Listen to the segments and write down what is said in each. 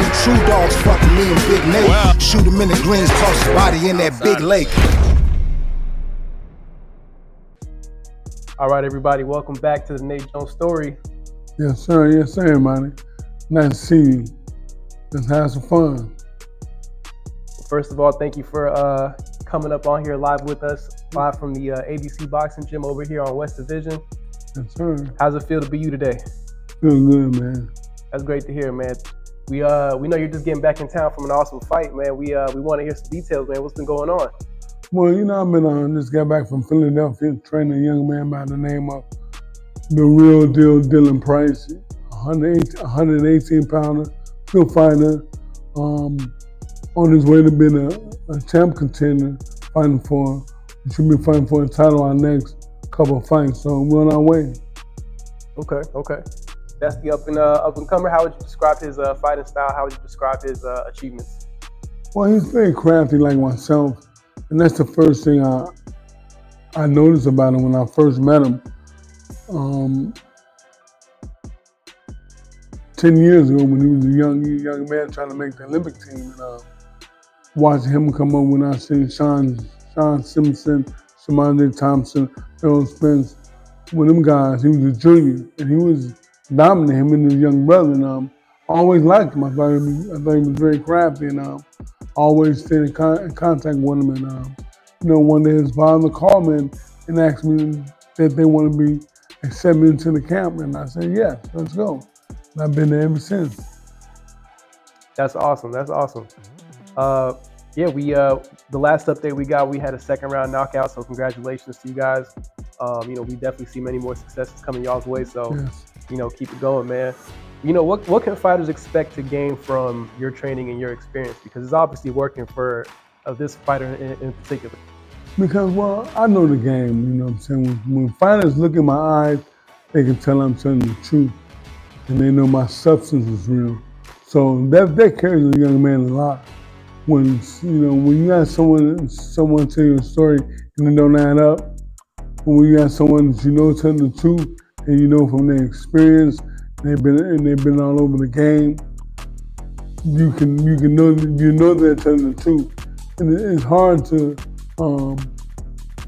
Only true dogs fucking me and Big Nate. Wow. Shoot him in the greens, toss his body in that big lake. All right, everybody, welcome back to the Nate Jones Story. Yes, sir, man. Nice to see you. Let's have some fun. First of all, thank you for coming up on here live with us, live from the ABC Boxing Gym over here on West Division. Yes, sir. How's it feel to be you today? Feeling good, man. That's great to hear, man. We know you're just getting back in town from an awesome fight, man. We want to hear some details, man. What's been going on? Well, I've been just got back from Philadelphia, training a young man by the name of the real deal Dylan Price, 118 pounder, still fighter, on his way to being a champ contender, we should be fighting for a title our next couple of fights, so we're on our way. Okay. That's the up and comer. How would you describe his fighting style? How would you describe his achievements? Well, he's very crafty like myself, and that's the first thing I noticed about him when I first met him. 10 years ago when he was a young man trying to make the Olympic team, and watching him come up when I seen Sean Simpson, Shamondre Thompson, Bill Spence, with them guys, he was a junior, and he was dominating him and his young brother, and I always liked him. I thought he was very crafty, and always stayed in contact with him, and one day his father called me and asked me that they want to accept me into the camp, and I said, yes, let's go. And I've been there ever since. That's awesome. The last update we had a second round knockout, so congratulations to you guys. We definitely see many more successes coming y'all's way, so yes. Keep it going, man. What can fighters expect to gain from your training and your experience? Because it's obviously working for this fighter in particular. Because, well, I know the game, you know what I'm saying? When fighters look in my eyes, they can tell I'm telling the truth, and they know my substance is real. So that carries a young man a lot. When you got someone tell you a story and it don't add up, when you got someone that telling the truth and from their experience, they've been all over the game, you know they're telling the truth. And it's hard to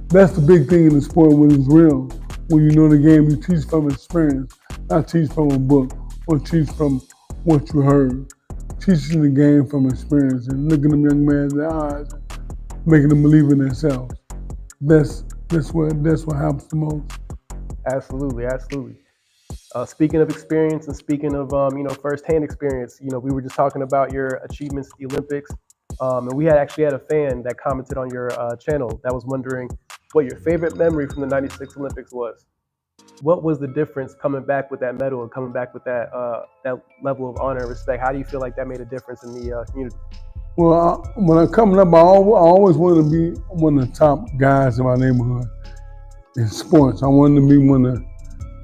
that's the big thing in the sport when it's real. When you know the game, you teach from experience, not teach from a book or teach from what you heard. Teaching the game from experience and looking them young men in their eyes and making them believe in themselves. That's what happens the most. Absolutely. Speaking of experience and speaking of firsthand experience, we were just talking about your achievements at the Olympics, and we actually had a fan that commented on your channel that was wondering what your favorite memory from the '96 Olympics was. What was the difference coming back with that medal and coming back with that level of honor and respect? How do you feel like that made a difference in the community? Well, when I'm coming up, I always wanted to be one of the top guys in my neighborhood in sports. I wanted to be one of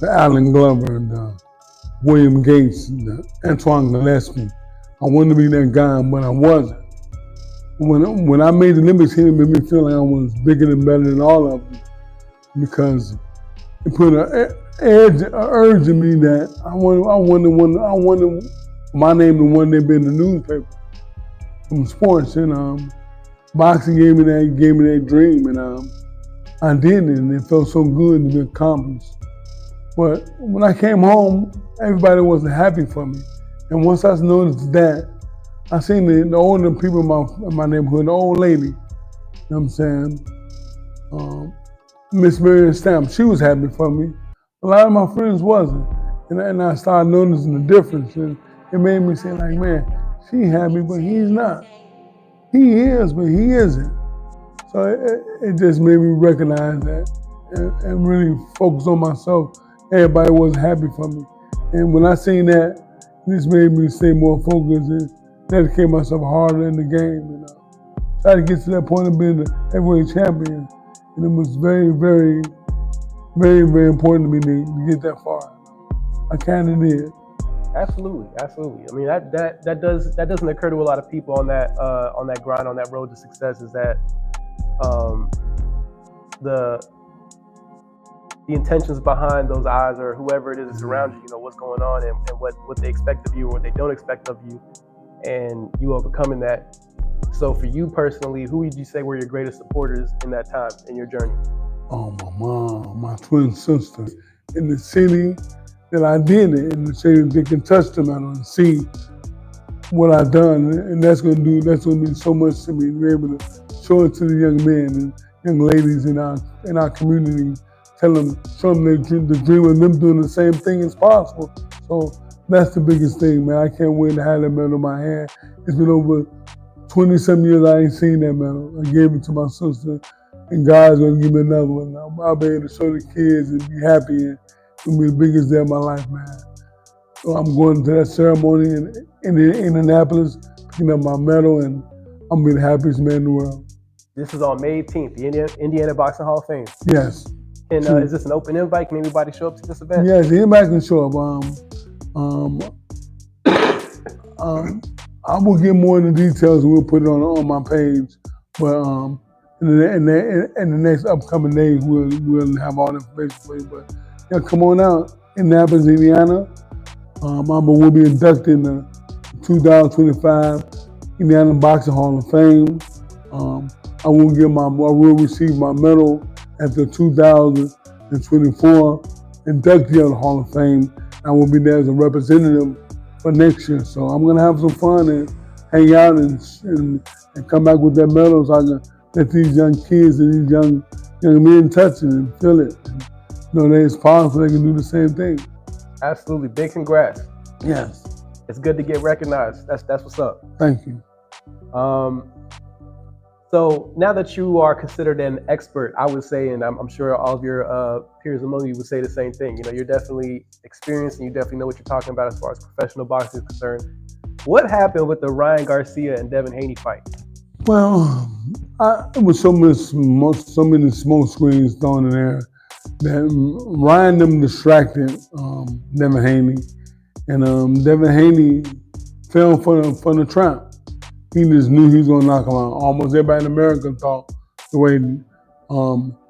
the Allen Glover, the William Gates, the Antoine Gillespie. I wanted to be that guy, but I wasn't. When I made the Olympics here, it made me feel like I was bigger and better than all of them, because it put an urge in me that I wanted my name to one day be in the newspaper from sports, and boxing gave me that dream, and I did it, and it felt so good to be accomplished. But when I came home, everybody wasn't happy for me, and once I noticed that, I seen the older people in my neighborhood, the old lady, you know what I'm saying? Miss Marion Stamp, she was happy for me. A lot of my friends wasn't. And I started noticing the difference. And it made me say, like, man, she happy, but he's not. He is, but he isn't. So it just made me recognize that and really focus on myself. Everybody wasn't happy for me. And when I seen that, this made me stay more focused and dedicate myself harder in the game. And try to get to that point of being the heavyweight champion. And it was very, very, very, very important to me to get that far. I kind of did. Absolutely. I mean, that doesn't occur to a lot of people on that grind, on that road to success. Is that the intentions behind those eyes, or whoever it is around you, what's going on and what they expect of you or what they don't expect of you. and you overcoming that. So for you personally, who would you say were your greatest supporters in that time in your journey? Oh, my mom, my twin sister, in the city that I did it, in the city they can touch the medal and see what I've done, and that's gonna mean so much to me to be able to show it to the young men and young ladies in our community, show them the dream of them doing the same thing as possible. So that's the biggest thing, man. I can't wait to have that medal in my hand. It's been over 20-some years I ain't seen that medal. I gave it to my sister, and God's gonna give me another one. I'll be able to show the kids and be happy, and it'll be the biggest day of my life, man. So I'm going to that ceremony in Indianapolis, picking up my medal, and I'm gonna be the happiest man in the world. This is on May 18th, the Indiana Boxing Hall of Fame. Yes. And is this an open invite? Can anybody show up to this event? Yes, anybody can show up. I will get more in the details and we'll put it on my page. But in the next upcoming days, we'll have all the information for you. But yeah, come on out. Indianapolis, Indiana. We'll be inducted in the 2025 Indiana Boxing Hall of Fame. I will receive my medal at the 2024 inductee of the Hall of Fame. I will be there as a representative for next year. So I'm gonna have some fun and hang out and come back with that medal so I can let these young kids and these young men touch it and feel it. And know that it's possible they can do the same thing. Absolutely. Big congrats. Yes. It's good to get recognized. That's what's up. Thank you. So now that you are considered an expert, I would say, and I'm sure all of your peers among you would say the same thing. You know, you're definitely experienced and you definitely know what you're talking about as far as professional boxing is concerned. What happened with the Ryan Garcia and Devin Haney fight? Well, it was so many smoke screens thrown in there that Ryan them distracted Devin Haney, and Devin Haney fell for the trap. He just knew he was gonna knock him out. Almost everybody in America thought the way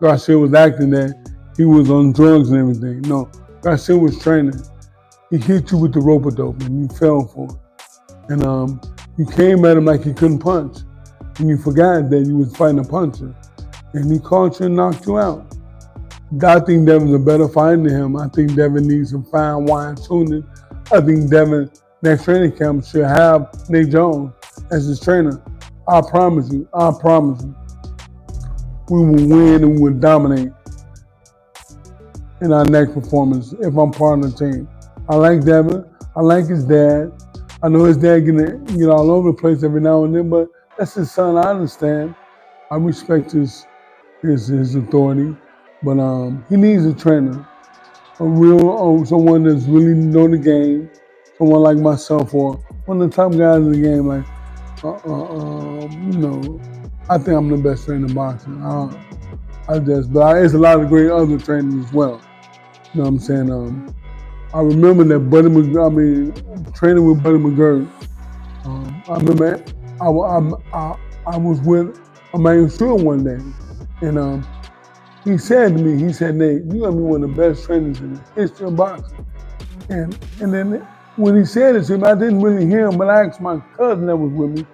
Garcia was acting that he was on drugs and everything. No, Garcia was training. He hit you with the rope-a-dope and you fell for it. And you came at him like he couldn't punch. And you forgot that you was fighting a puncher. And he caught you and knocked you out. I think Devin's a better fighter than him. I think Devin needs some fine wine tuning. I think Devin, next training camp, should have Nate Jones as his trainer. I promise you, we will win and we will dominate in our next performance if I'm part of the team. I like Devin. I like his dad. I know his dad get all over the place every now and then, but that's his son. I understand. I respect his authority, but he needs a trainer, someone that's really know the game, someone like myself or one of the top guys in the game. Like, I think I'm the best trainer in boxing. But there's a lot of great other trainers as well. You know what I'm saying? I remember that training with Buddy McGirt. I remember I was with Emmanuel Stewart one day, and he said to me, Nate, you're gonna be one of the best trainers in the history of boxing. And then when he said it to me, I didn't really hear him, but I asked my cousin that was with me,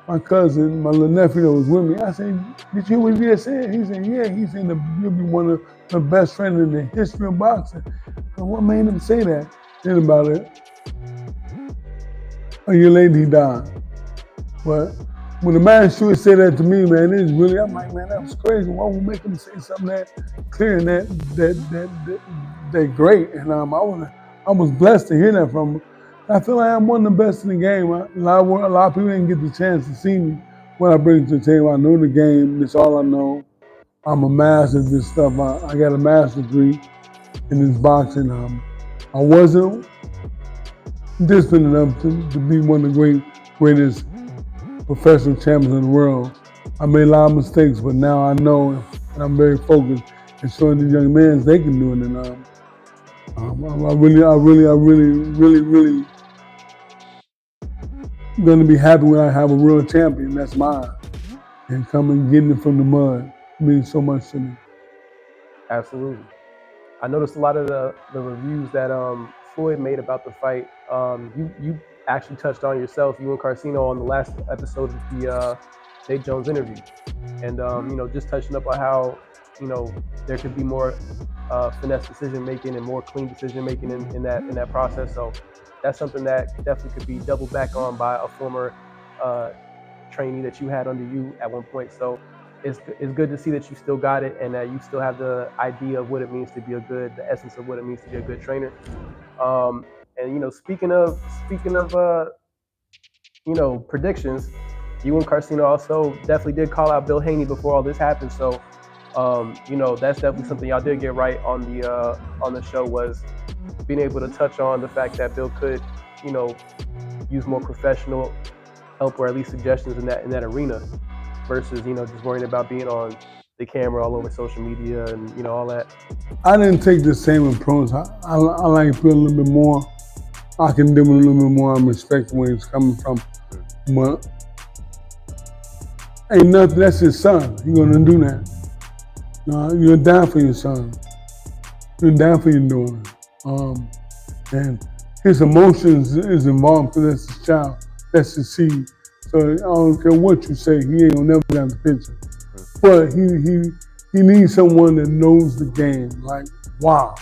my little nephew that was with me, I said, did you hear what he just said? He said, yeah, he said you'll be one of the best trainers in the history of boxing. So what made him say that? Then about it, a year later he died. But when the man Stewart said that to me, man, I'm like, man, that was crazy. Why would make him say something that clear and that great? And I was blessed to hear that from him. I feel like I'm one of the best in the game. A lot of people didn't get the chance to see me, what I bring to the table. I know the game. That's all I know. I'm a master of this stuff. I got a master's degree in this boxing. I wasn't disciplined enough to be one of the greatest professional champions in the world. I made a lot of mistakes, but now I know, and I'm very focused and showing these young men they can do it. And I really going to be happy when I have a real champion. That's mine. And coming getting it from the mud means so much to me. Absolutely. I noticed a lot of the reviews that Floyd made about the fight. You actually touched on yourself, you and Carceno, on the last episode of the Nate Jones interview, and just touching up on how there could be more finesse decision making and more clean decision making in that process. So that's something that definitely could be doubled back on by a former trainee that you had under you at one point. So it's good to see that you still got it and that you still have the idea of what it means to be the essence of what it means to be a good trainer. And speaking of predictions, you and Carceno also definitely did call out Bill Haney before all this happened. So that's definitely something y'all did get right on the show, was being able to touch on the fact that Bill could use more professional help, or at least suggestions in that arena, versus just worrying about being on the camera all over social media and all that. I didn't take the same approach. I like Bill a little bit more. I can give him a little bit more. I'm respecting where he's coming from. But ain't nothing, that's his son. He's gonna do that. You're down for your son. You're down for your daughter. And his emotions is involved because that's his child. That's his seed. So I don't care what you say, he ain't gonna never get out the picture. But he needs someone that knows the game. Like, wow,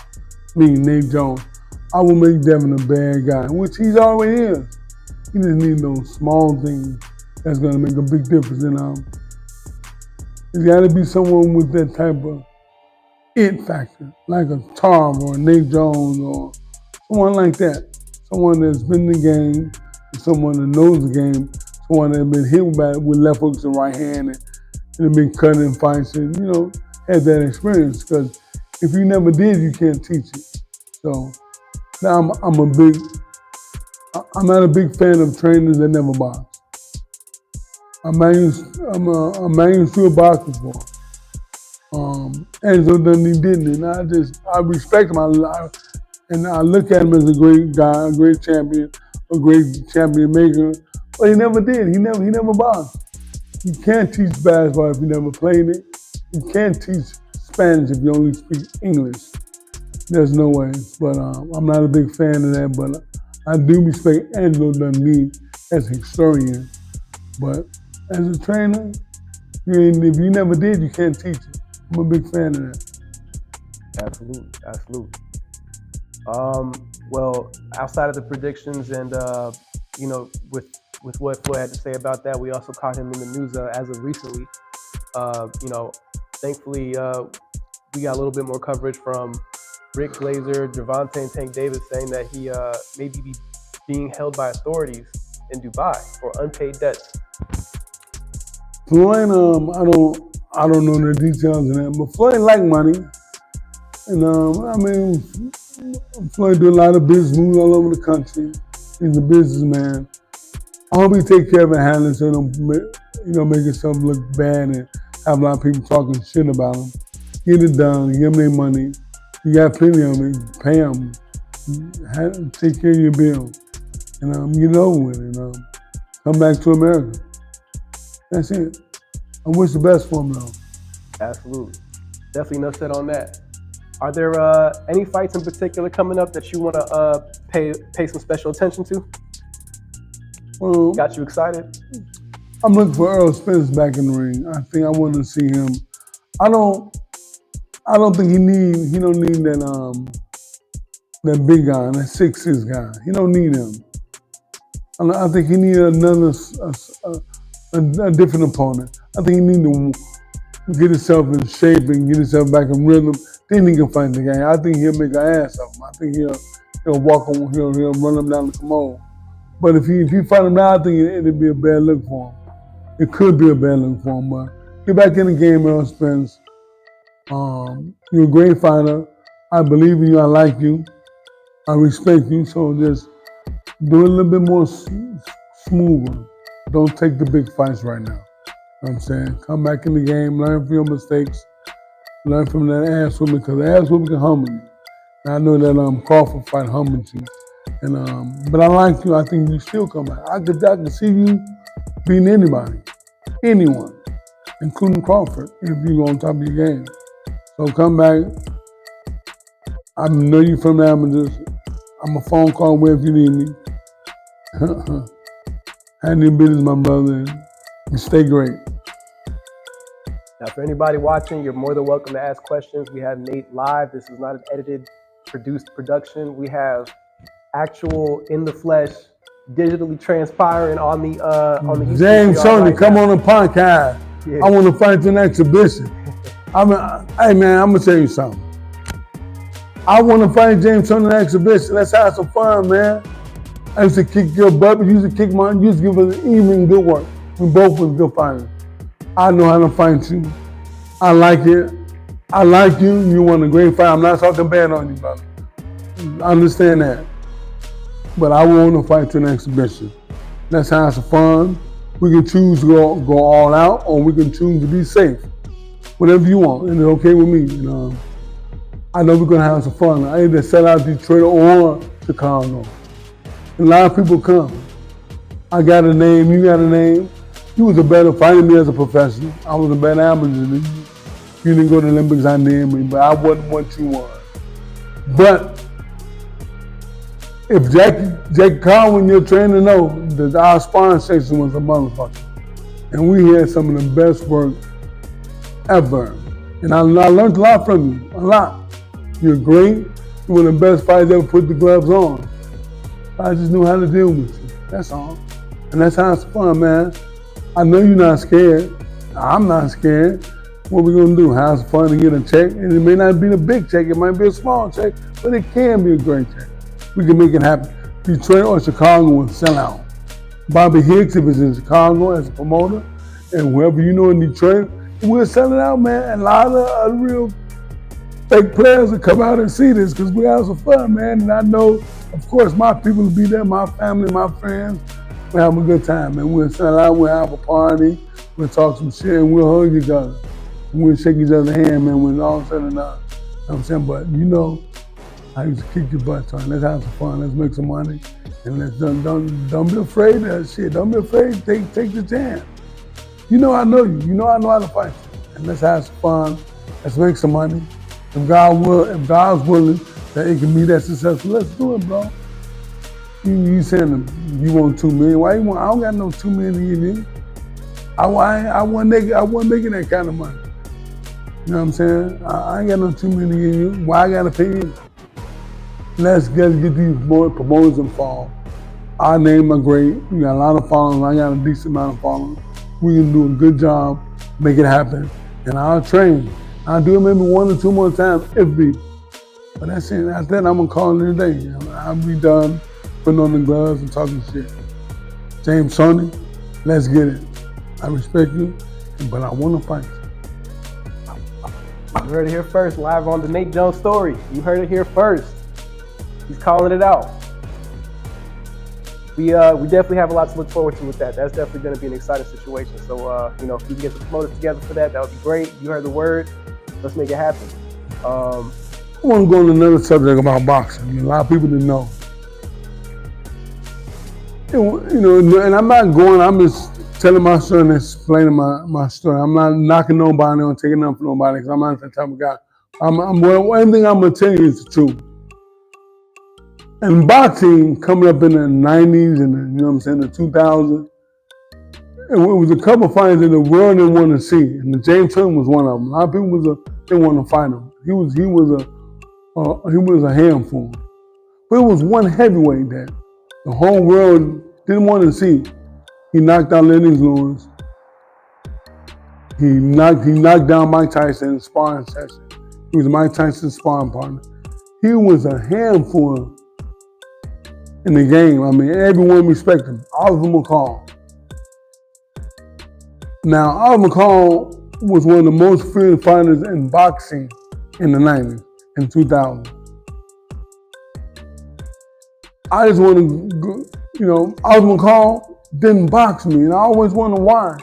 me, Nate Jones. I will make Devin a bad guy, which he's already is. He just needs those small things that's gonna make a big difference in It's gotta be someone with that type of it factor, like a Tom or a Nate Jones or someone like that. Someone that's been in the game, someone that knows the game, someone that's been hit with left hooks and right hand and been cutting fights and, had that experience. Because if you never did, you can't teach it. So now I'm not a big fan of trainers that never box. I'm not used to a boxing sport. Enzo Dundee didn't, and I respect him. And I look at him as a great guy, a great champion, a great champion maker. But he never did. He never boxed. You can't teach basketball if you never played it. You can't teach Spanish if you only speak English. There's no way. But I'm not a big fan of that. But I do respect Angelo Dundee as a historian. But as a trainer, if you never did, you can't teach it. I'm a big fan of that. Absolutely. Well, outside of the predictions and with what Floyd had to say about that, we also caught him in the news as of recently. Thankfully, we got a little bit more coverage from Rick Glazer, Gervonta, and Tank Davis saying that he may be being held by authorities in Dubai for unpaid debts. Floyd, I don't know the details of that, but Floyd like money. And Floyd do a lot of business moves all over the country. He's a businessman. I hope he take care of it, handle it so he don't make himself look bad and have a lot of people talking shit about him. Get it done, give them their money. You got plenty of it, pay them. Take care of your bill. And get it over with and come back to America. That's it. I wish the best for him though. Absolutely. Definitely enough said on that. Are there any fights in particular coming up that you want to pay some special attention to? Got you excited? I'm looking for Earl Spence back in the ring. I think I want to see him. I don't think he don't need that big guy, that 6'6" guy. He don't need him. I think he needs a different opponent. I think he needs to get himself in shape and get himself back in rhythm. Then he can fight the guy. I think he'll make an ass of him. I think he'll walk on, he'll run him down the commode. But if he fight him now, I think it'd be a bad look for him. It could be a bad look for him, but get back in the game, Earl Spence. You're a great fighter. I believe in you. I like you. I respect you. So just do it a little bit more smoother. Don't take the big fights right now. You know what I'm saying? Come back in the game, learn from your mistakes, learn from that ass whooping, because the ass whooping can humble you. And I know that Crawford fight humbled you. And but I like you. I think you still come back. I could see you beating anybody, anyone, including Crawford, if you're on top of your game. So come back. I know you from the amateurs. I'm a phone call away if you need me. Handling business, my brother, and stay great. Now, for anybody watching, you're more than welcome to ask questions. We have Nate live. This is not an edited, produced production. We have actual, in the flesh, digitally transpiring on the YouTube James Tony, right come now. on the podcast. Yeah. I want to fight you in an exhibition. Hey man, I'm gonna tell you something. I want to fight James Tony in an exhibition. Let's have some fun, man. I used to kick your butt, but you used to kick mine. You used to give us even good work. We both was good fighters. I know how to fight you. I like it. I like you. You want a great fight. I'm not talking bad on you, brother. I understand that. But I want to fight you in an exhibition. Let's have some fun. We can choose to go all out, or we can choose to be safe. Whatever you want, and it's okay with me. I know we're gonna have some fun. I either sell out Detroit or Chicago. And a lot of people come. I got a name, you got a name. You was a better fighter than me as a professional. I was a better amateur than you. You didn't go to the Olympics, I did, but I wasn't what you was. But if Jackie Conway, your trainer, know that our sparring session was a motherfucker. And we had some of the best work ever. And I learned a lot from you, a lot. You're great. You're one of the best fighters ever put the gloves on. I just knew how to deal with you, that's all. And that's how it's fun, man. I know you're not scared. I'm not scared. What we gonna do? Have some fun to get a check? And it may not be a big check, it might be a small check, but it can be a great check. We can make it happen. Detroit or Chicago will sell out. Bobby Hicks, if it's in Chicago as a promoter, and whoever you know in Detroit, we'll sell it out, man. And a lot of real fake players will come out and see this because we have some fun, man. And I know, of course, my people will be there, my family, my friends. We'll have a good time, man. We'll sell out, we'll have a party, we'll talk some shit, and we'll hug each other. And we'll shake each other's hand, man, when it's all said and done. You know what I'm saying? But you know, I used to kick your butt, Tony. Let's have some fun, let's make some money. And let's don't be afraid of that shit. Don't be afraid, take the chance. You know I know you. You know I know how to fight you. And let's have some fun. Let's make some money. If God's willing that it can be that successful, let's do it, bro. You saying you want $2 million? Why you want? I don't got no $2 million to give you. I wasn't making that kind of money. You know what I'm saying? I ain't got no $2 million to give you. Why I gotta pay you? Let's get these promoters involved. Our name are great. We got a lot of followers. I got a decent amount of followers. We can do a good job, make it happen, and I'll train. I'll do it maybe 1 or 2 more times if needed. But that's it. After that, I'm gonna call it a day. I'll be done putting on the gloves and talking shit. James Tony, let's get it. I respect you, but I want to fight you. You heard it here first, live on the Nate Jones Story. You heard it here first. He's calling it out. We definitely have a lot to look forward to with that. That's definitely going to be an exciting situation. So, if we can get the promoters together for that, that would be great. You heard the word. Let's make it happen. I want to go on another subject about boxing. A lot of people didn't know. And I'm not going, I'm just telling my story and explaining my story. I'm not knocking nobody or taking nothing from nobody because I'm not that type of guy. One thing I'm going to tell you is the truth. And boxing coming up in the 90s and the 2000s, it was a couple fighters that the world didn't want to see, and James Tony was one of them. A lot of people didn't want to fight him. He was a handful. But it was one heavyweight that the whole world didn't want to see. He knocked out Lennox Lewis. He knocked down Mike Tyson in a sparring session. He was Mike Tyson's sparring partner. He was a handful in the game. I mean, everyone respected him. Oliver McCall. Now, Oliver McCall was one of the most feared fighters in boxing in the 90s and 2000. I just want to, Oliver McCall didn't box me, and I always wonder why.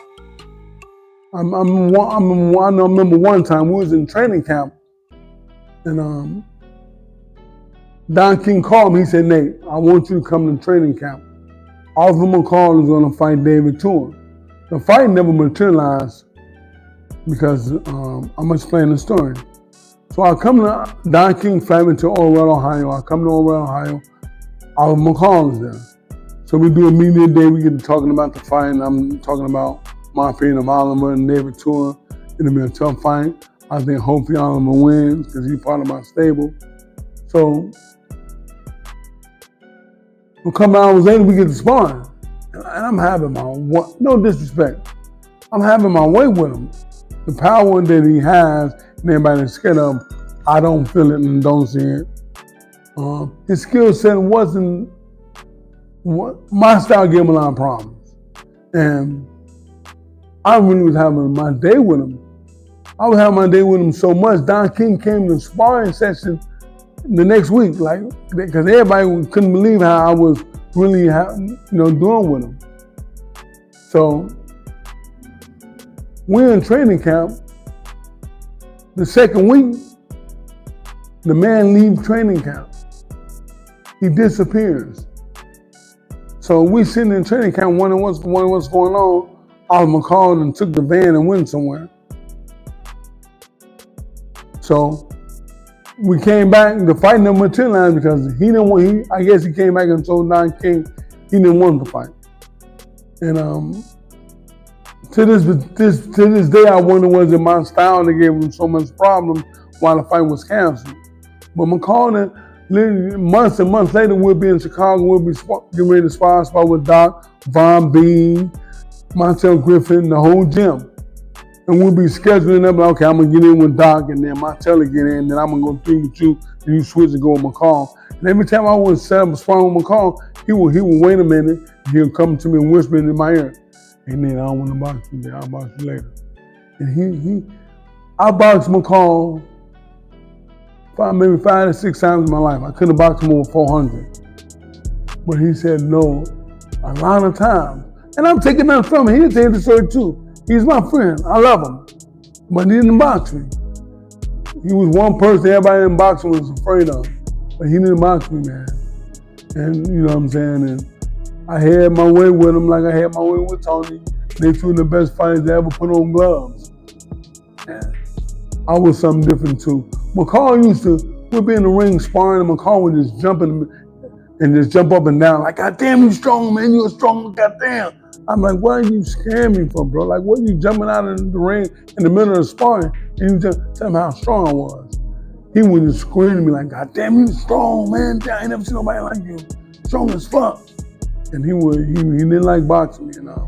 I remember one time we was in training camp, and Don King called me. He said, "Nate, I want you to come to training camp. Oliver McCall is going to fight David Tour." The fight never materialized because I'm explaining the story. So I come to Don King flight me to Orwell, Ohio. I come to Orwell, Ohio. Oliver McCall is there. So we do a media day. We get to talking about the fight, and I'm talking about my opinion of Oliver and David Tua. It'll be a tough fight. I think hopefully Oliver wins because he's part of my stable. So a couple hours later, we get to sparring, and I'm having my no disrespect. I'm having my way with him. The power that he has, and everybody's scared of, I don't feel it and don't see it. His skill set wasn't my style. Gave him a lot of problems, and I really was having my day with him. I was having my day with him so much. Don King came to the sparring session the next week, like, because everybody couldn't believe how I was really, doing with him. So we're in training camp. The second week, the man leaves training camp. He disappears. So we sitting in training camp wondering what's going on. Oliver called and took the van and went somewhere. So we came back, the fight never materialized because I guess he came back and told Don King he didn't want the fight. And to this day, I wonder was it my style that gave him so much problems while the fight was canceled. But McCall, months and months later, we'll be in Chicago, we'll be getting ready to spar with Doc, Von Bean, Montel Griffin, the whole gym. And we'll be scheduling up, like, okay, I'm going to get in with Doc, and then Montel will get in, then I'm going to go through with you, and you switch and go with McCall. And every time I would set up a sparring with McCall, he would wait a minute, he'll come to me and whisper in my ear, and then I don't want to box you, I'll box you later. And I boxed McCall maybe 5 to 6 times in my life. I couldn't have boxed him over 400. But he said no a lot of times. And I'm taking that from him. He'll tell you the story too. He's my friend. I love him. But he didn't box me. He was one person everybody in boxing was afraid of. But he didn't box me, man. And you know what I'm saying? And I had my way with him like I had my way with Tony. They two of the best fighters that ever put on gloves. And I was something different too. McCall we'd be in the ring sparring, and McCall would just jump up and down like, God damn, you strong, man, you're strong, goddamn. I'm like, what are you scaring me for, bro? Like, what are you jumping out of the ring in the middle of the sparring and you just tell me how strong I was? He would just scream at me like, God damn, you strong, man. I ain't never seen nobody like you. Strong as fuck. And he didn't like boxing me, you know.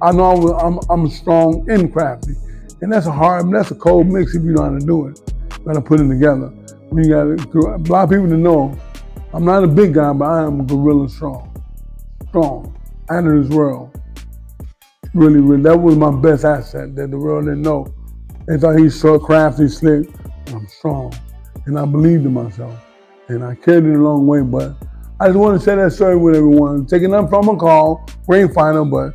I know I'm strong and crafty. And that's a cold mix if you know how to do it. You gotta put it together. When you got a lot of people to know, I'm not a big guy, but I am gorilla strong. Strong. Out of this world. Really, really, that was my best asset that the world didn't know. They thought he's short, crafty, slick, and I'm strong. And I believed in myself. And I carried it a long way, but I just want to share that story with everyone. Taking up from McCall, great fighter, but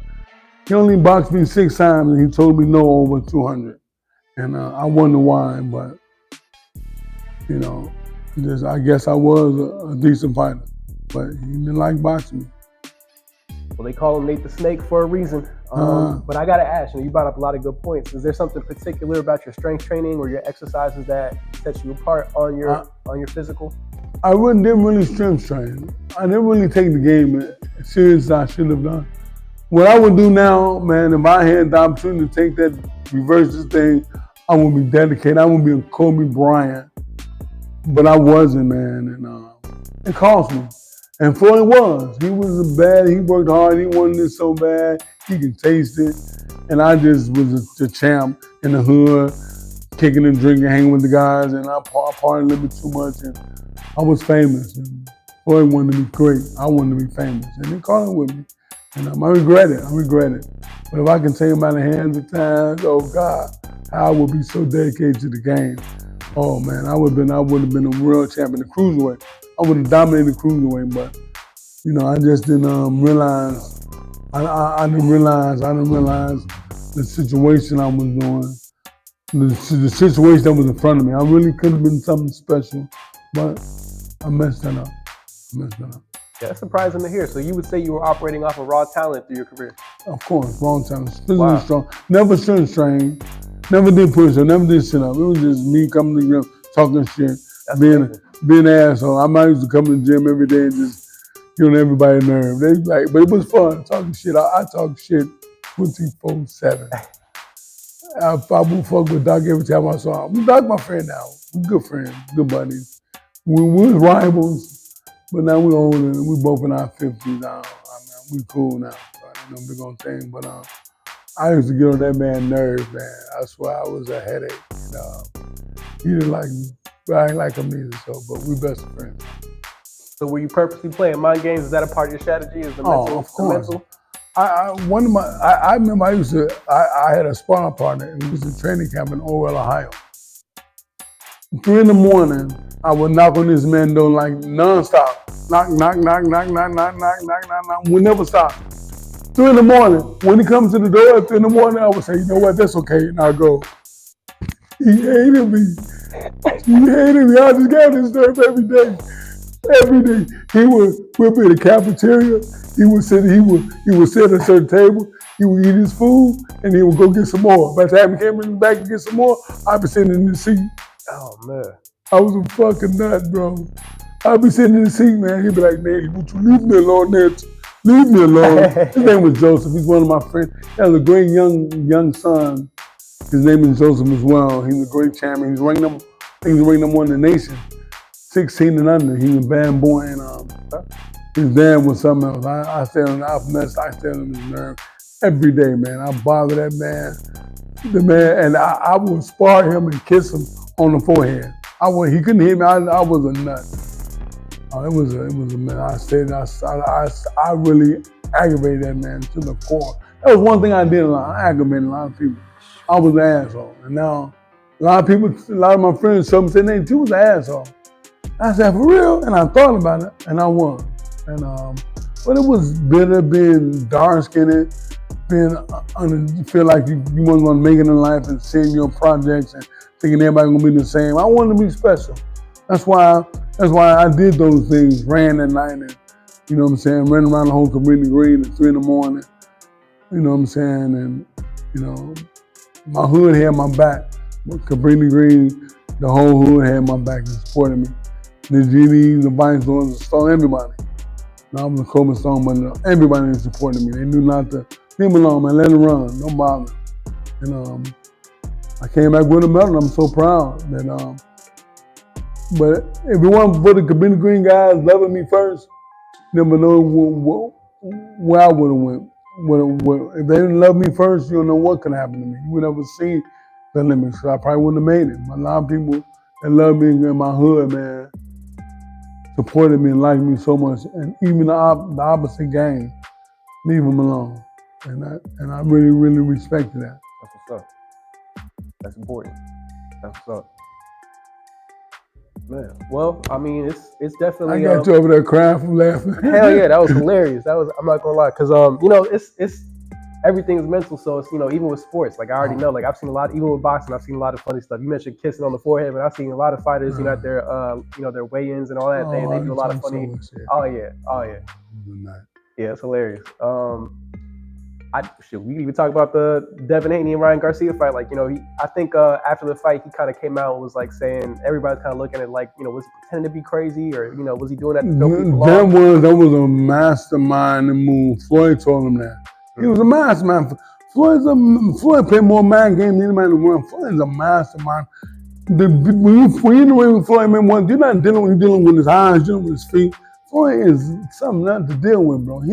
he only boxed me 6 times and he told me no over 200. And I wonder why, but, you know, I guess I was a decent fighter, but he didn't like boxing me. Well, they call him Nate the Snake for a reason. But I got to ask, you brought up a lot of good points. Is there something particular about your strength training or your exercises that sets you apart on your physical? I didn't really strength train. I didn't really take the game as serious as I should have done. What I would do now, man, if I had the opportunity to take that, reverse this thing, I would be dedicated. I would be a Kobe Bryant. But I wasn't, man, and it cost me. And Floyd he worked hard, he wanted it so bad, he could taste it. And I just was the champ in the hood, kicking and drinking, hanging with the guys, and I partied a little bit too much, and I was famous. And Floyd wanted to be great, I wanted to be famous, and they caught it with me. And I regret it. But if I can take him out of hands at times, oh God, I would be so dedicated to the game. Oh man, I would have been a world champion, the cruiserweight. I would have dominated the cruiserweight, but you know, I just didn't realize. I didn't realize the situation I was doing, the situation that was in front of me. I really could have been something special, but I messed that up. Yeah, that's surprising to hear. So you would say you were operating off of raw talent through your career? Of course, raw talent, physically strong. Never strength trained, never did push up, never did sit up. It was just me coming to the gym, talking shit, being an asshole. I might used to come to the gym every day and just get on everybody's nerve. They like, but it was fun talking shit. I talk shit 24/7. I would fuck with Doc every time I saw him. Doc my friend now. We good friends, good buddies. We was rivals, but now we older and we both in our 50s now. I mean, we cool now. So I ain't no big on thing, but I used to get on that man's nerves, man. I swear I was a headache. He didn't like me, but I ain't like him either. So, but we best friends. So were you purposely playing mind games? Is that a part of your strategy? Is the mental? Of course. The mental? I remember I had a sparring partner, and it was a training camp in Orwell, Ohio. 3 a.m, I would knock on this man's door like nonstop. Knock, knock, knock, knock, knock, knock, knock, knock, knock, knock. We never stop. 3 a.m, when he comes to the door at 3 a.m, I would say, you know what, that's okay, and I go. He hated me. I just got his nerve every day. Every day. We'll be in the cafeteria. He would sit at a certain table. He would eat his food, and he would go get some more. By the time he came in back to get some more, I'd be sitting in the seat. Oh man. I was a fucking nut, bro. I'd be sitting in the seat, man. He'd be like, man, would you leave me alone, Ned? Leave me alone. His name was Joseph. He's one of my friends. He has a great young son. His name is Joseph as well. He's a great champion. He's ranked number one in the nation. 16 and under. He was bad boy, and his dad was something else. I stay on his nerve every day, man. I bother that man. The man, and I would spar him and kiss him on the forehead. He couldn't hit me. I was a nut. It was a man. I really aggravated that man to the core. That was one thing I did a lot. I aggravated a lot of people. I was an asshole, and now a lot of my friends, some said, "Nate, you was an asshole." I said, "For real?" And I thought about it, and I won. And but it was bitter being dark-skinned, you feel like you wasn't gonna make it in life, and seeing your projects and thinking everybody gonna be the same. I wanted to be special. That's why I did those things. Ran at night, and you know what I'm saying. Ran around the whole Cabrini Green at 3 a.m. You know what I'm saying, and you know. My hood had my back. Cabrini Green, the whole hood had my back and supported me. The GDs, the Vice Lords, the Stone, everybody. And I was a Coleman Stone, but everybody supported me. They knew not to leave me alone, man. Let them run. Don't bother. And I came back with a medal. I'm so proud. That, but if it wasn't for the Cabrini Green guys loving me first, never know where I would have went. If they didn't love me first, you don't know what could happen to me. You would never see the limits. So I probably wouldn't have made it. A lot of people that love me in my hood, man, supported me and liked me so much. And even the opposite gang, leave them alone. And I really, really respected that. That's what's up. That's important. That's what's up. Man, well, I mean, it's definitely. I got you over there crying from laughing. Hell yeah, that was hilarious. I'm not gonna lie, cause you know, it's everything's mental. So it's, you know, even with sports, like I already know, like I've seen a lot, even with boxing, I've seen a lot of funny stuff. You mentioned kissing on the forehead, but I've seen a lot of fighters, you know, at their their weigh-ins and all that. They do a lot of funny. Oh yeah. Yeah, it's hilarious. We even talk about the Devin Haney and Ryan Garcia fight. Like, you know, I think after the fight, he kind of came out and was like saying, everybody's kind of looking at like, you know, was he pretending to be crazy, or, you know, was he doing that to throw people off? That was a mastermind move. Floyd told him that. He was a mastermind. Floyd played more mind games than anybody in the world. Floyd is a mastermind. When you're dealing with Floyd, man, you're not dealing with his eyes, dealing with his feet. Floyd is something not to deal with, bro. I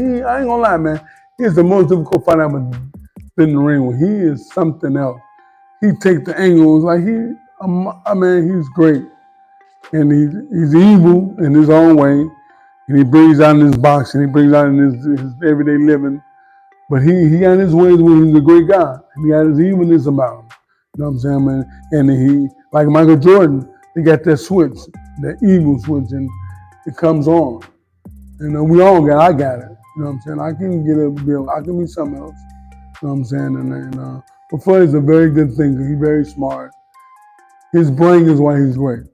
ain't gonna lie, man. He's the most difficult fighter I've been in the ring with. He is something else. He takes the angles like he's great. And he's evil in his own way. And he brings out in his boxing, he brings out in his everyday living. But he got his ways when he's a great guy. He got his evilness about him. You know what I'm saying, man? And he, like Michael Jordan, he got that switch, that evil switch, and it comes on. And I got it. You know what I'm saying? I can get a bill. I can be something else. You know what I'm saying? But Floyd is a very good thinker. He's very smart. His brain is why he's great.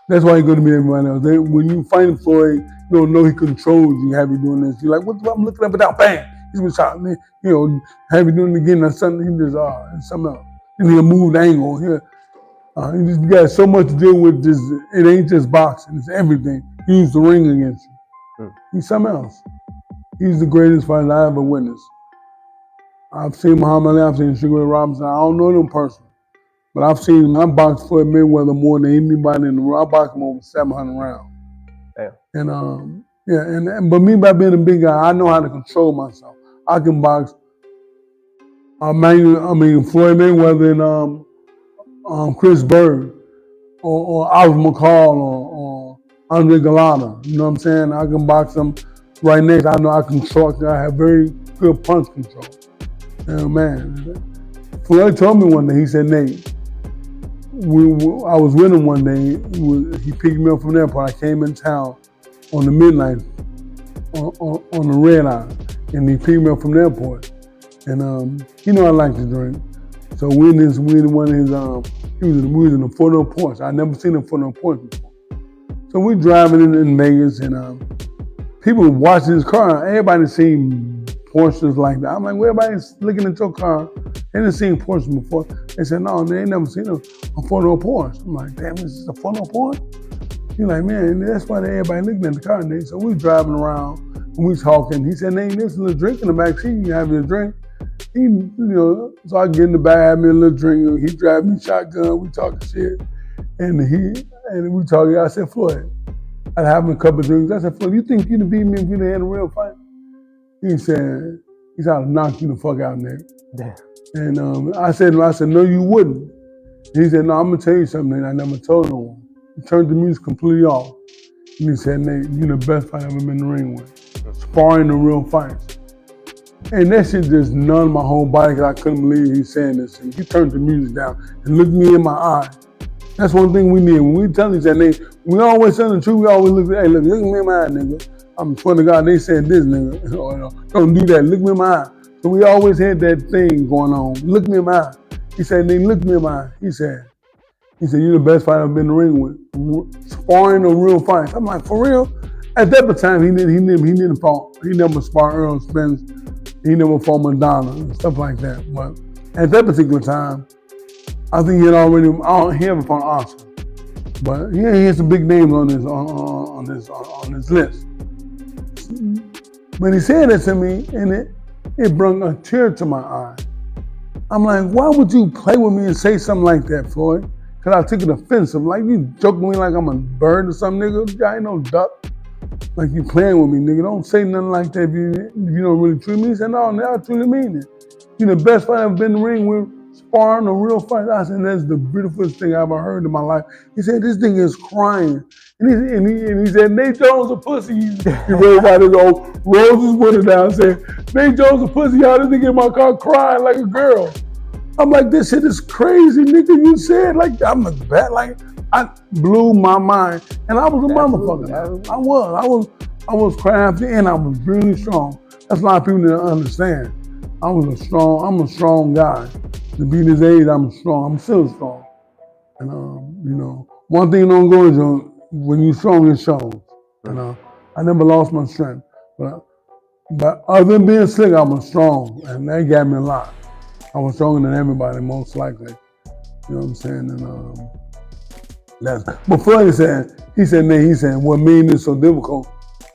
That's why he's going to be everybody else. When you find Floyd, you don't know he controls you, have you doing this. You're like, what? I'm looking up and down, bang! He's been shot. You know, have you doing it again? That's something. He just, it's something else. And he'll move the angle. He just got so much to deal with. It ain't just boxing. It's everything. He used the ring against you. He's something else. He's the greatest fighter I ever witnessed. I've seen Muhammad Ali, I've seen Sugar Ray Robinson. I don't know them personally, but I've seen him. I boxed Floyd Mayweather more than anybody in the world. I boxed him over 700 rounds. Damn. And but me by being a big guy, I know how to control myself. I can box. Floyd Mayweather and Chris Bird, or Alvin McCall, or Andre Galata. You know what I'm saying? I can box them right next. I know I control. I have very good punch control. And man, Floyd told me one day. He said, "Nate, I was with him one day. He picked me up from the airport. I came in town on the midnight on the red eye, and he picked me up from the airport. And you know I like to drink, so we in one of his we was in a 4-door Porsche. I never seen a 4-door Porsche before. So we driving in Vegas, and people watching his car. Everybody seen Porsches like that. I'm like, well, everybody's looking at your car. They didn't seen Porsche before. They said, no, they ain't never seen a 4-door Porsche. I'm like, damn, this is a 4-door Porsche? He's like, man, that's why everybody looking at the car today. So we driving around and we talking. He said, Nate, there's a little drink in the back seat. You have your drink. So I get in the back, have me a little drink. He drive me shotgun. We talking shit, and we talking. I said, Floyd, I'd have a couple of drinks. I said, Floyd, you think you'd beat me if you'd had a real fight? He said, he's out to knock you the fuck out, Nate. Damn. And I said, no, you wouldn't. And he said, no, I'm gonna tell you something I never told no one. He turned the music completely off, and he said, Nate, you're the best fighter I've ever been in the ring with. Sparring the real fights. And that shit just numbed my whole body because I couldn't believe he's saying this. And he turned the music down and looked me in my eye. That's one thing we need. When we tell each other, we always tell the truth. We always look at, hey, look me in my eye, nigga. I'm swear to God, they said this, nigga. Don't do that. Look me in my eye. So we always had that thing going on. Look me in my eye. He said, nigga, look me in my eye. He said, you're the best fighter I've been in the ring with. Sparring a real fight. I'm like, for real? At that time, he didn't fight. He never sparred Earl Spence. He never fought Madonna and stuff like that. But at that particular time, I think he haven't fought Oscar. But he has some big names on his list. But he said that to me, and it brought a tear to my eye. I'm like, why would you play with me and say something like that, Floyd? Because I took it offensive. Like, you joking with me like I'm a bird or something, nigga. I ain't no duck. Like, you playing with me, nigga. Don't say nothing like that if you don't really treat me. He said, no, I truly mean it. You're the best fighter I've been in the ring with, sparring a real fight. I said, that's the beautifulest thing I ever heard in my life. He said, this thing is crying. And he said, Nate Jones a pussy. He read about it, rolls his window down and said, Nate Jones a pussy. Y'all, this nigga in my car crying like a girl. I'm like, this shit is crazy, nigga. You said like, I'm a bad, like, I blew my mind, and I was a motherfucker. I was crafty, and I was really strong. That's a lot of people didn't understand. I'm a strong guy. To be this age, I'm strong. I'm still strong. And one thing don't go is when you're strong, it shows. I never lost my strength, but other than being slick, I was strong, and that got me a lot. I was stronger than everybody, most likely. You know what I'm saying? And but Floyd said, what made this so difficult,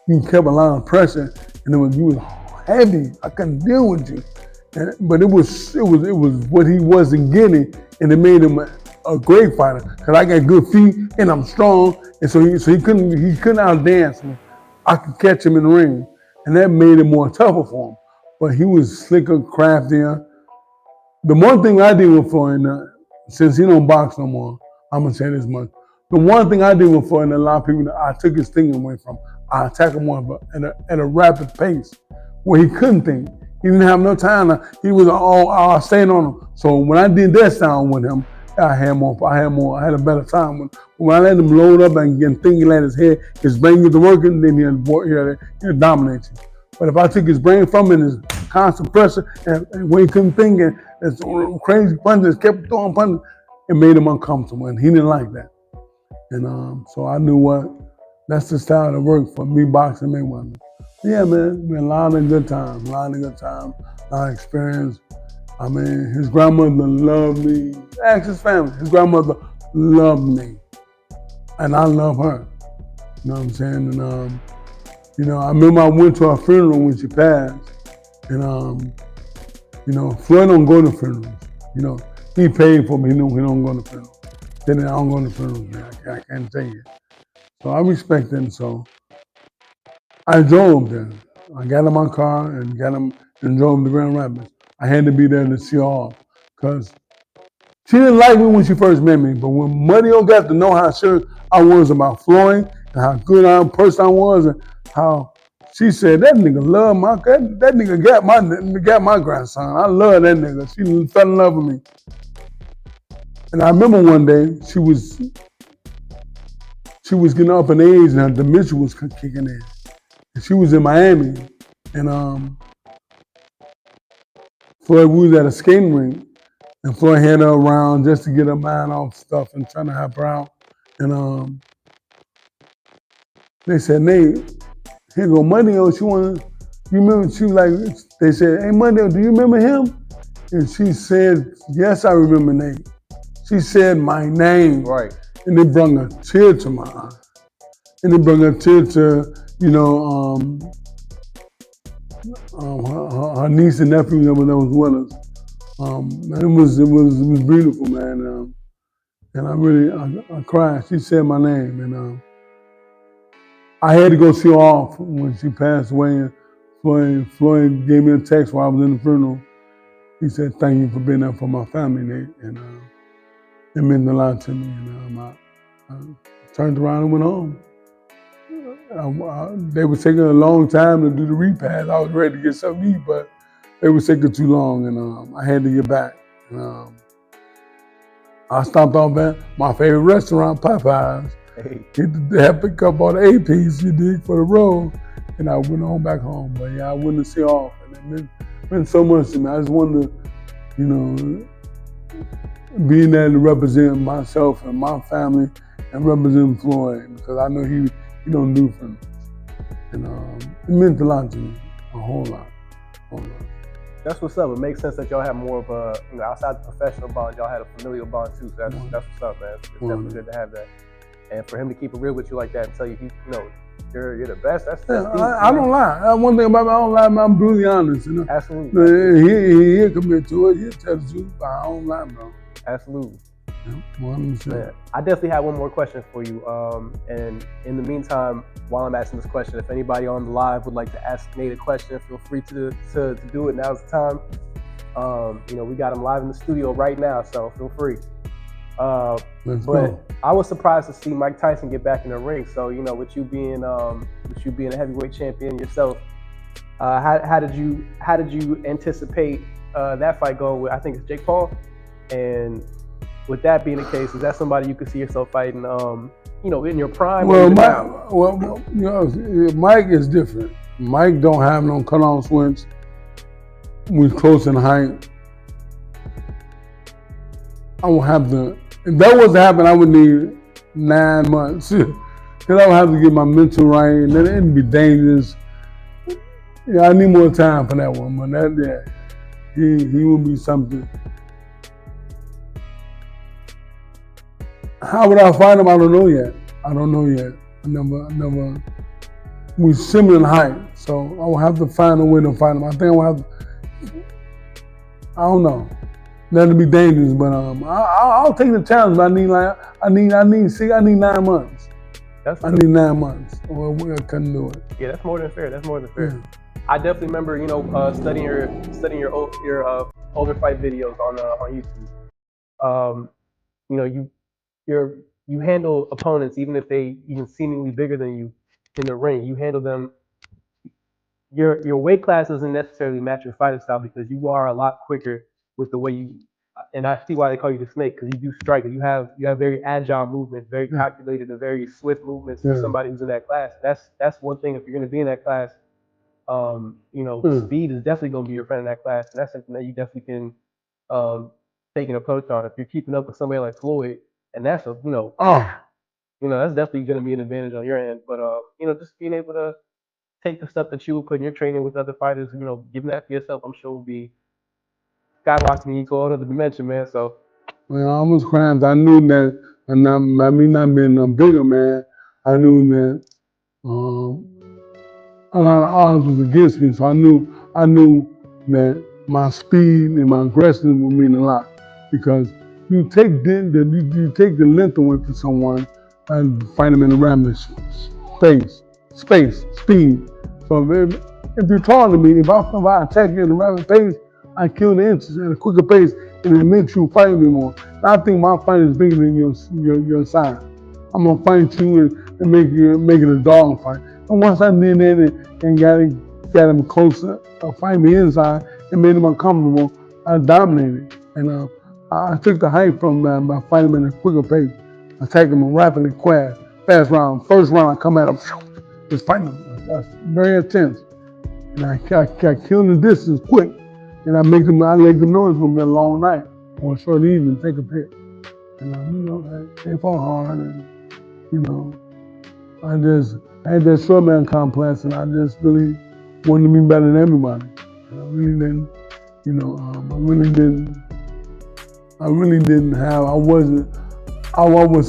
you kept a lot of pressure, and you was heavy. I couldn't deal with you. But it was what he wasn't getting, and it made him a great fighter. Cause I got good feet, and I'm strong, and so he couldn't outdance me. I could catch him in the ring, and that made it more tougher for him. But he was slicker, craftier. The one thing I did with Floyd, since he don't box no more, I'm gonna say this much. The one thing I did with Floyd, and a lot of people, I took his thinking away from. I attacked him at a rapid pace, where he couldn't think. He didn't have no time. He was all staying on him. So when I did that sound with him, I had a better time with him. When I let him load up and get thinking at his head, his brain get to working, then he'll dominate you. But if I took his brain from him, his constant pressure, and when he couldn't think, and crazy punches, kept throwing punches, it made him uncomfortable, and he didn't like that. And so I knew that's the style that worked for me, boxing Mayweather. Yeah, man, it's been a lot of good times, a lot of experience. I mean, his grandmother loved me. Ask his family. His grandmother loved me, and I love her. You know what I'm saying? And You know, I remember I went to her funeral when she passed, and you know, Floyd don't go to funerals. You know, he paid for me. He don't go to funerals. Then I don't go to funerals, man. I can't take it. So I respect them. So I drove there. I got in my car and got him and drove to Grand Rapids. I had to be there to see her off because she didn't like me when she first met me. But when Mario got to know how sure I was about Floyd and how good a person I was and how she said that nigga love that nigga got my grandson. I love that nigga. She fell in love with me. And I remember one day she was getting up in age and her dementia was kicking in. And she was in Miami, and Floyd was at a skating rink, and Floyd had her around just to get her mind off stuff and trying to help her out. And they said, Nate, here go Mario. She wanna, you remember? She was like, they said, hey Mario, do you remember him? And she said, yes, I remember Nate. She said my name, Right. and it brought a tear to my eye. And it brought a tear to, you know, her niece and nephew that was with us. And it was beautiful, man. And I cried. She said my name, and I had to go see her off when she passed away. And Floyd gave me a text while I was in the funeral. He said, "Thank you for being there for my family, Nate," and it meant a lot to me. And I turned around and went home. They were taking a long time to do the repast. I was ready to get something to eat, but they were taking too long, and I had to get back. And, I stopped off at my favorite restaurant, Popeyes. Hey. Had to pick up all the A-piece you did for the road, and I went on back home. But yeah, I went to see her off, and it meant so much to me. I just wanted to, you know, being there to represent myself and my family and represent Floyd, because I know he don't do for me. And it meant a lot to me, a whole lot. That's what's up. It makes sense that y'all have more of a, you know, outside the professional bond, y'all had a familial bond too. So that's what's up, man. It's definitely good to have that. And for him to keep it real with you like that and tell you, you know, you're the best. That's deep, I don't lie. One thing about me, I don't lie. I'm brutally honest. You know? Absolutely. He'll commit to it. He'll tell the truth, but I don't lie, bro. Absolutely. Yeah, 100%. I definitely have one more question for you. And in the meantime, while I'm asking this question, if anybody on the live would like to ask Nate a question, feel free to do it. Now's the time. You know, we got him live in the studio right now, so feel free. But go. I was surprised to see Mike Tyson get back in the ring. So, you know, with you being a heavyweight champion yourself, how did you anticipate that fight going with, I think it's Jake Paul? And with that being the case, is that somebody you could see yourself fighting, you know, in your prime? Well, you know, Mike is different. Mike don't have no cut-off switch. We're close in height. I will have to, if that was to happen, I would need 9 months. Because I would have to get my mental right, and then it'd be dangerous. Yeah, I need more time for that one, but he will be something. How would I find him? I don't know yet. I never. We're similar in height, so I will have to find a way to find him. I think I will have to. I don't know. That'd be dangerous, but I'll take the challenge. But I need 9 months. I need 9 months, or I couldn't do it. Yeah, that's more than fair. Yeah. I definitely remember, you know, studying your older fight videos on YouTube. You know, you handle opponents even if they even seemingly bigger than you in the ring. You handle them. Your weight class doesn't necessarily match your fighting style because you are a lot quicker with the way you. And I see why they call you the snake, because you do strike. You have very agile movements, very calculated, and very swift movements for somebody who's in that class. That's one thing. If you're going to be in that class, you know, speed is definitely going to be your friend in that class, and that's something that you definitely can take an approach on. If you're keeping up with somebody like Floyd, and that's a that's definitely going to be an advantage on your end. But you know, just being able to take the stuff that you would put in your training with other fighters, you know, giving that to yourself, I'm sure will be skyrocketing you to another dimension, man. So. Well, I almost cried. I knew that, and by me not being a bigger man, I knew that a lot of odds was against me, so I knew that my speed and my aggression would mean a lot because you take you take the length away from someone and fight them in the rapid speed. So if you're taller than me, if I attack you at a rapid pace, I kill the inches at a quicker pace, and it makes you fight me more. And I think my fight is bigger than your size. I'm gonna fight you and make it a dog fight. And once I did that and got him closer, fight me inside and made him uncomfortable, I dominated. And I took the height from that by fighting him at a quicker pace. I take him rapidly fast round. First round I come at him, just fighting him. That's very intense. And I kill the distance quick. And I make them know it's gonna be a long night or a short evening, take a pick. And they fought hard and I had that short man complex and I just really wanted to be better than everybody. And I really didn't, I always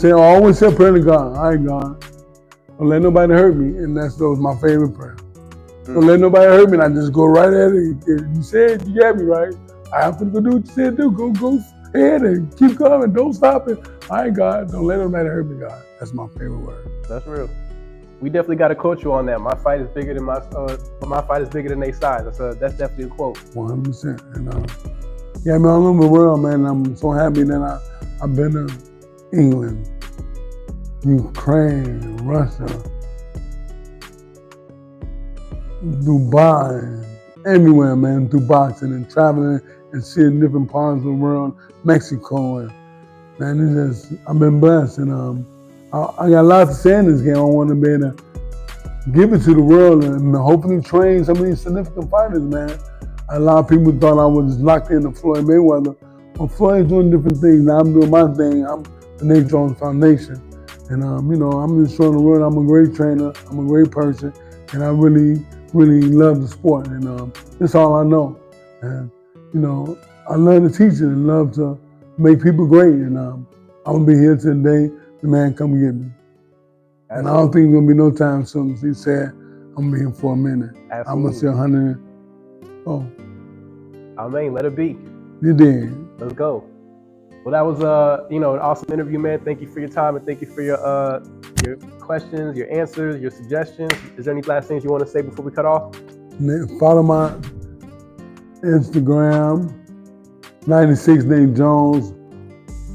said prayer to God, all right, God, don't let nobody hurt me, and that was my favorite prayer. Don't let nobody hurt me, and I just go right at it. You said you got me right. I have to go do what you said do. Go ahead and keep coming. Don't stop it. All right, God, don't let nobody hurt me, God. That's my favorite word. That's real. We definitely got to quote you on that. My fight is bigger than my fight is bigger than their size. That's definitely a quote. 100%. And yeah, man, all over the world, man. I'm so happy that I've been to England, Ukraine, Russia, Dubai, everywhere, man, through boxing and traveling and seeing different parts of the world, Mexico, and man, I've been blessed, and I got a lot to say in this game. I want to be able to give it to the world and hopefully train some of these significant fighters, man. A lot of people thought I was locked into Floyd Mayweather, but Floyd's doing different things. Now I'm doing my thing. I'm the Nate Jones Foundation, and I'm just showing the world I'm a great trainer, I'm a great person, and I really love the sport, and that's all I know. And I love to teach it and love to make people great, and I'm gonna be here till the day the man come get me. And I don't think there's gonna be no time soon. He said I'm gonna be here for a minute. Absolutely. I'm gonna see 100. Oh. I mean, let it be. You did. Let's go. Well, that was an awesome interview, man. Thank you for your time and thank you for your questions, your answers, your suggestions. Is there any last things you want to say before we cut off? Follow my Instagram, 96 Nate Jones,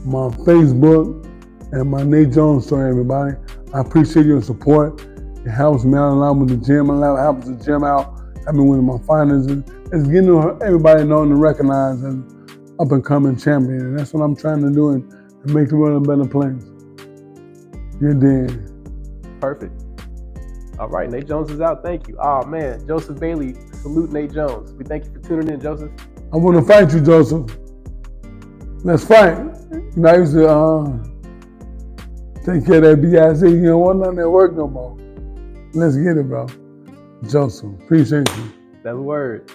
my Facebook, and my Nate Jones story, everybody. I appreciate your support. It helps me out a lot with the gym. It helps the gym out. I've been winning my finals. It's getting everybody known and recognized as up and coming champion. And that's what I'm trying to do and make the world a better place. You're dead. Perfect. All right, Nate Jones is out. Thank you. Oh man, Joseph Bailey, salute Nate Jones. We thank you for tuning in, Joseph. I want to fight you, Joseph. Let's fight. I used to take care of that BIC. You don't want nothing at work no more. Let's get it, bro. Joseph, appreciate you. That's a word.